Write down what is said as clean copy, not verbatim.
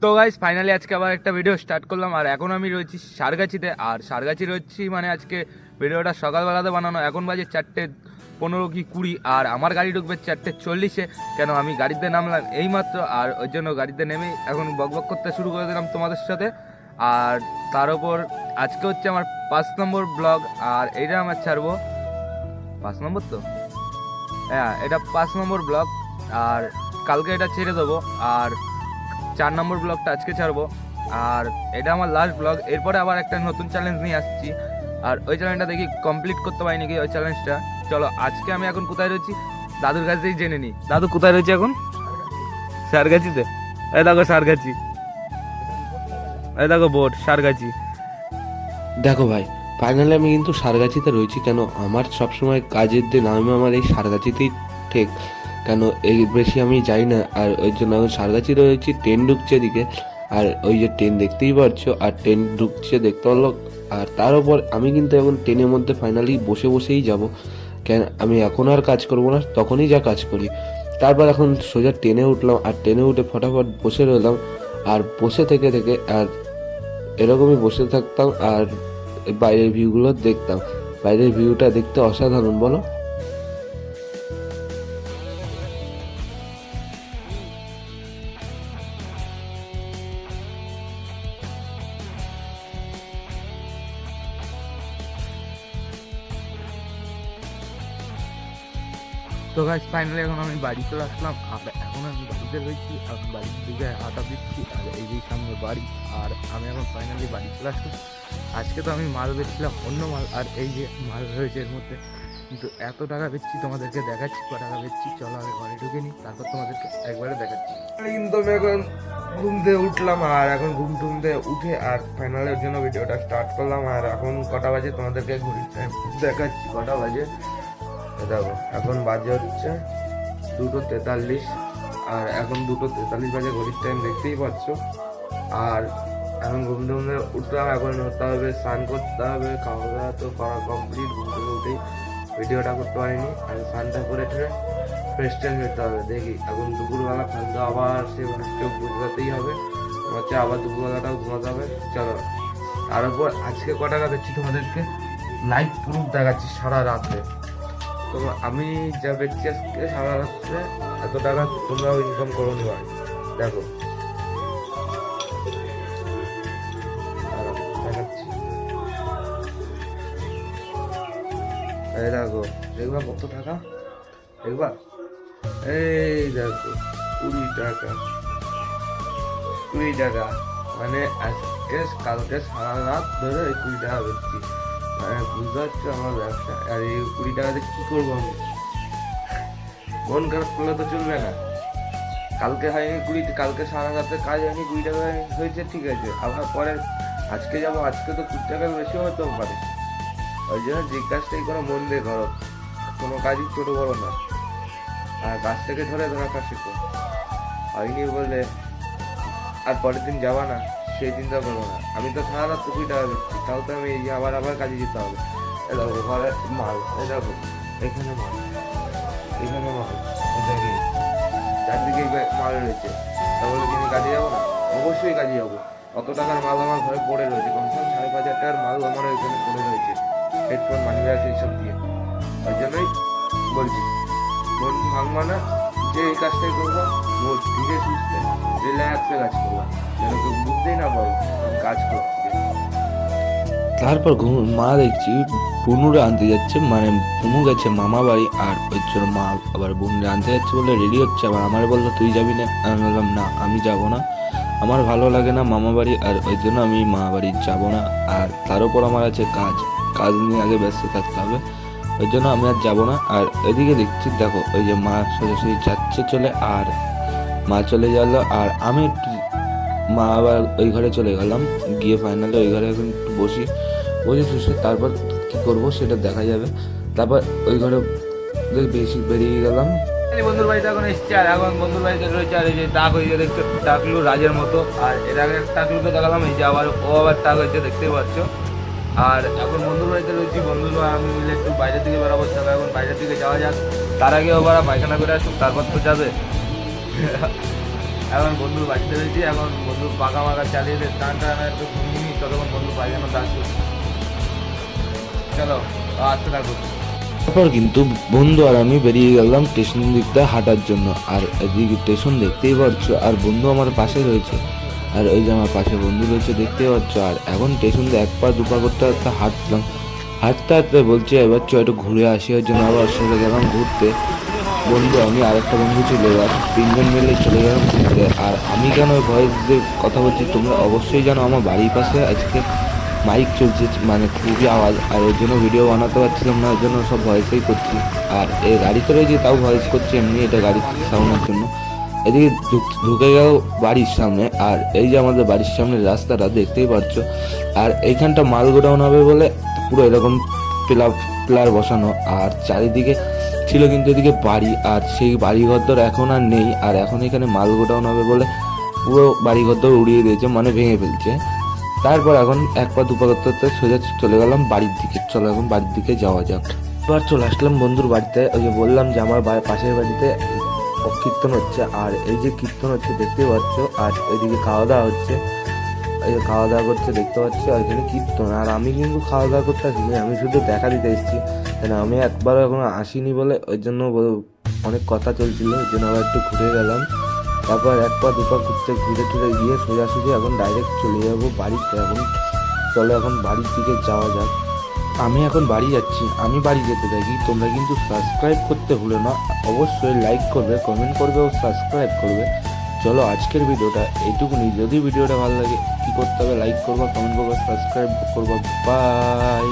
তো guys finally আজকে আবার একটা ভিডিও স্টার্ট করলাম। আর এখন আমি রয়েছি সারগাছিতে। আর সারগাছি রয়েছি মানে আজকে ভিডিওটা সকালবেলাতে বানানো। এখন বাজে 4:15 কি 20। আর আমার গাড়ি ঢুকবে 4:40-এ। কেন আমি গাড়িতে নামলাম এইমাত্র, আর ওই জন্য গাড়িতে নেমেই এখন বকবক করতে শুরু করে দিলাম তোমাদের সাথে। আর তার ওপর আজকে হচ্ছে আমার 5 নম্বর ব্লগ। আর এইটা আমার ছাড়বো 5 নম্বর, তো হ্যাঁ এটা 5 নম্বর ব্লগ। আর কালকে এটা ছেড়ে দেবো। আর 4 নম্বর ব্লগটা আজকে ছাড়বো। আর এটা আমার লাস্ট ব্লগ। এরপরে আবার একটা নতুন চ্যালেঞ্জ নিয়ে আসছি। আর ওই চ্যালেঞ্জটা দেখি কমপ্লিট করতে পারি নাকি ওই চ্যালেঞ্জটা। চলো আজকে আমি এখন কোথায় রয়েছি দাদুর কাছেই জেনে নিই। দাদু কোথায় রয়েছে এখন? সারগাছিতে। এই দেখো সারগাছি, এই দেখো বোট সারগাছি। দেখো ভাই, ফাইনালি আমি কিন্তু সারগাছিতে রয়েছি। কেন আমার সবসময় কাজের দিন আমি আমার এই সারগাছিতেই ঠিক, কেন এই বেশি আমি যাই না। আর ওই জন্য এখন সারগাছি রয়েছি। ট্রেন ঢুকছে এদিকে, আর ওই যে ট্রেন দেখতেই পারছো, আর ট্রেন ঢুকছে দেখতে পারলো। আর তার উপর আমি কিন্তু এখন ট্রেনের মধ্যে ফাইনালি বসে বসেই যাব। কেন আমি এখন আর কাজ করব না, তখনই যা কাজ করি। তারপর এখন সোজা ট্রেনে উঠলাম, আর ট্রেনে উঠে ফটাফট বসে রইলাম। আর বসে থেকে থেকে আর এরকমই বসে থাকতাম, আর বাইরের ভিউগুলো দেখতাম। বাইরের ভিউটা দেখতে অসাধারণ, বলো। তো গাইস ফাইনালি এখন আমি বাড়ি চলে আসলাম। আর এখন আমি বাড়িতে রয়েছি। আর বাড়ির দিকে হাঁটা দিচ্ছি। আর এই যে সামনে বাড়ি। আর আমি এখন ফাইনালি বাড়ি চলে আসলাম। আজকে তো আমি মাল বেচছিলাম, অন্য মাল। আর এই যে মাল রয়েছে এর মধ্যে, কিন্তু এত টাকা বেচছি তোমাদেরকে দেখাচ্ছি ক টাকা বেচছি। চলো আমি ঘরে ঢুকে নিই, তারপর তোমাদেরকে একবারে দেখাচ্ছি। কিন্তু আমি এখন ঘুম থেকে উঠলাম। আর এখন ঘুম থেকে উঠে আর ফাইনালের জন্য ভিডিওটা স্টার্ট করলাম। আর এখন কটা বাজে তোমাদেরকে ঘড়ির টাইম দেখাচ্ছি কটা বাজে। দেখো এখন বাজে হচ্ছে 2:43। আর এখন 2:43 বাজে, ঘড়ির টাইম দেখতেই পাচ্ছ। আর এখন ঘুম থেকে উঠলাম। এখন হতে হবে, স্নান করতে হবে, খাওয়া দাওয়া তো করা কমপ্লিট। ঘুম থেকে উঠেই ভিডিওটা করতে পারিনি। আর স্নানটা করে ফ্রেশ ট্রেশ হতে হবে। দেখি এখন দুপুরবেলা খাদ্য আবার সে চোখ বুঝাতেই হবে। হচ্ছে আবার দুপুরবেলাটাও ঘুমাতে হবে। চলো তার উপর আজকে ক টাকা দিচ্ছি তোমাদেরকে লাইভ প্রুফ দেখাচ্ছি সারা রাত্রে। তো আমি যা বেচছি আজকে সারা রাত্রে এত টাকা তোমরাও ইনকাম করো নি ভাই। দেখো দেখাচ্ছি, এই দেখো দেখবা কত টাকা। দেখবা এই দেখো 20 টাকা, 20 টাকা। মানে আজকে কালকে সারা রাত ধরে এই 20 টাকা বেচছি। মানে বুঝতে পারছো আমার ব্যবসা। আর এই 20 টাকাতে কি করবো আমি? মন খারাপ করলে তো চলবে না। কালকে হয়নি 20, কালকে সারা রাতে কাজ হয়নি, 20 টাকা হয়েছে, ঠিক আছে। আবার পরে আজকে যাবো, আজকে তো 20 টাকার বেশি হতেও পারে। ওই জন্য যে কাজটাই করো মন দিয়ে করো, কোনো কাজই ছোট বড় না। আর কাজ থেকে ধরে কাজ শিখো। হয়নি বলে আর পরের দিন যাবা না, সেই চিন্তা করবো না। আমি তো সারা রাত 20 টাকা দিচ্ছি, তাও তো আমি এই যে আবার কাজে যেতে হবে। এই দেখো ঘরে মাল, এই দেখো এখানে মাল, এখানে মাল, এদিকে চারদিকে মাল রয়েছে। তাহলে তুমি কাজে যাবো না? অবশ্যই কাজে যাবো। অত টাকার মাল আমার ঘরে পড়ে রয়েছে, কমসে কম 5,500 টাকার মাল আমার এখানে পড়ে রয়েছে, হেডফোন, মানি ব্যাগ এইসব দিয়ে। ওই জন্যই বলছি মন ভাঙবা না, যে এই কাজটাই করবো মোট ধীরে সুস্থে রিল্যাক্সে কাজ করবো, যেন কেউ বুঝতেই না পারো কাজ করছি। তারপর মা দেখছি বুনুরে আনতে যাচ্ছে, মানে বুনু গেছে মামা বাড়ি। আর ওই জন্য মা আবার বুনুরে আনতে যাচ্ছে বলে রেডি হচ্ছে। আবার আমার বললো তুই যাবি না? আমি বললাম না, আমি যাব না, আমার ভালো লাগে না মামা বাড়ি। আর ওই জন্য আমি মামা বাড়ি যাব না। আর তার উপর আমার আছে কাজ, কাজ নিয়ে আগে ব্যস্ত থাকতে হবে, ওই জন্য আমি আর যাবো না। আর এদিকে দেখছি দেখো ওই যে মা সোজাসুজি যাচ্ছে চলে, আর মা চলে গেল। আর আমি মা আবার ওই ঘরে চলে গেলাম। গিয়ে ফাইনালি ওই ঘরে এখন একটু বসে শুষে তারপর কি করব সেটা দেখা যাবে। তারপর ওই ঘরে বেশি বেরিয়ে গেলাম। বন্ধুর বাড়িতে এখন এসছে। আর এখন বন্ধুর বাড়িতে রয়েছে। আর এই যে টাক হয়েছে দেখতে, টাকলু রাজের মতো। আর এর আগে টাকলুকে দেখালাম, এই যে আবার ও আবার টাক হয়েছে দেখতেই পাচ্ছ। আর এখন বন্ধুর বাড়িতে রয়েছি। বন্ধুরা আমি মিলে একটু বাইরের দিকে বেরাবো। চলো এখন বাইরের দিকে যাওয়া যাক। তার আগে ওরা পায়খানা করে আসুক, তারপর তো যাবে। এখন বন্ধুর বাড়িতে রয়েছি, এখন বন্ধু পাকা মাকা চালিয়ে দিয়ে টান টান একটু ঘুমিয়ে ততক্ষণ বন্ধু পায়খানা দাস করছে। চলো আসতে থাকো। তারপর কিন্তু বন্ধু আর আমি বেরিয়ে গেলাম স্টেশন দিকটা হাঁটার জন্য। আর এদিকে স্টেশন দেখতেই পাচ্ছ, আর বন্ধু আমার পাশে রয়েছে, আর ওই যে আমার পাশে বন্ধু রয়েছে দেখতেই পাচ্ছ। আর এখন স্টেশন দিয়ে এক পা দুপা করতে করতে হাঁটলাম, হাঁটতে হাঁটতে বলছে এবার চ একটু ঘুরে আসি, ওই জন্য আবার চলে গেলাম ঘুরতে। বন্ধু আমি আর একটা বন্ধু ছিল, এবার তিনজন মিলে চলে গেলাম ঘুরতে। আর আমি কেন ভয়েস দিয়ে কথা বলছি তোমরা অবশ্যই জানো, আমার বাড়ির পাশে আজকে মাইক চলছে, মানে খুবই আওয়াজ, আর ওর জন্য ভিডিও বানাতে পারছিলাম না, ওর জন্য সব ভয়েসেই করছি। আর এই গাড়িতে রয়েছি তাও ভয়েস করছি এমনি, এটা গাড়ির সাউন্ডের জন্য। এদিকে ঢুকে গেল বাড়ির সামনে, আর এই যে আমাদের বাড়ির সামনে রাস্তাটা দেখতেই পাচ্ছ। আর এইখানটা মাল গোডাউন হবে বলে পুরো এরকম পিলার বসানো, আর চারিদিকে ছিল কিন্তু এদিকে বাড়ি, আর সেই বাড়ি ঘরদর এখন আর নেই। আর এখন এখানে মাল গোডাউন হবে বলে পুরো বাড়ি ঘরদর উড়িয়ে দিয়েছে, মানে ভেঙে ফেলছে। তারপর এখন এক পা দুপা করতে করতে সোজা চলে গেলাম বাড়ির দিকে। চলো এখন বাড়ির দিকে যাওয়া যাক। এবার চলে আসলাম বন্ধুর বাড়িতে। ওই যে বললাম যে আমার পাশের বাড়িতে কীর্তন হচ্ছে, আর এই যে কীর্তন হচ্ছে দেখতেই পাচ্ছ। আর এদিকে খাওয়া দাওয়া হচ্ছে, এই যে খাওয়া দাওয়া করছে দেখতে পাচ্ছ, আর এখানে কীর্তন। আর আমি কিন্তু খাওয়া দাওয়া করতে আসিনি, আমি শুধু দেখা দিতে এসেছি, কেন আমি একবারও এখনো আসিনি বলে ওই জন্য অনেক কথা চলছিল, ওই জন্য আবার একটু ঘুরে গেলাম। তারপর এক পা দুপা ঘুরে টুরে গিয়ে সোজাসুজি এখন ডাইরেক্ট চলে যাবো বাড়িতে। এখন চলো এখন বাড়ির দিকে যাওয়া যাক। আমি এখন বাড়ি যাচ্ছি। আমি বাড়ি যেতে থাকি, তোমরা কিন্তু সাবস্ক্রাইব করতে ভুলো না, অবশ্যই লাইক করবে, কমেন্ট করবে ও সাবস্ক্রাইব করবে। চলো আজকের ভিডিওটা এইটুকুনি। যদি ভিডিওটা ভালো লাগে কী করতে হবে, লাইক করবা, কমেন্ট করবা, সাবস্ক্রাইব করবা। বাই।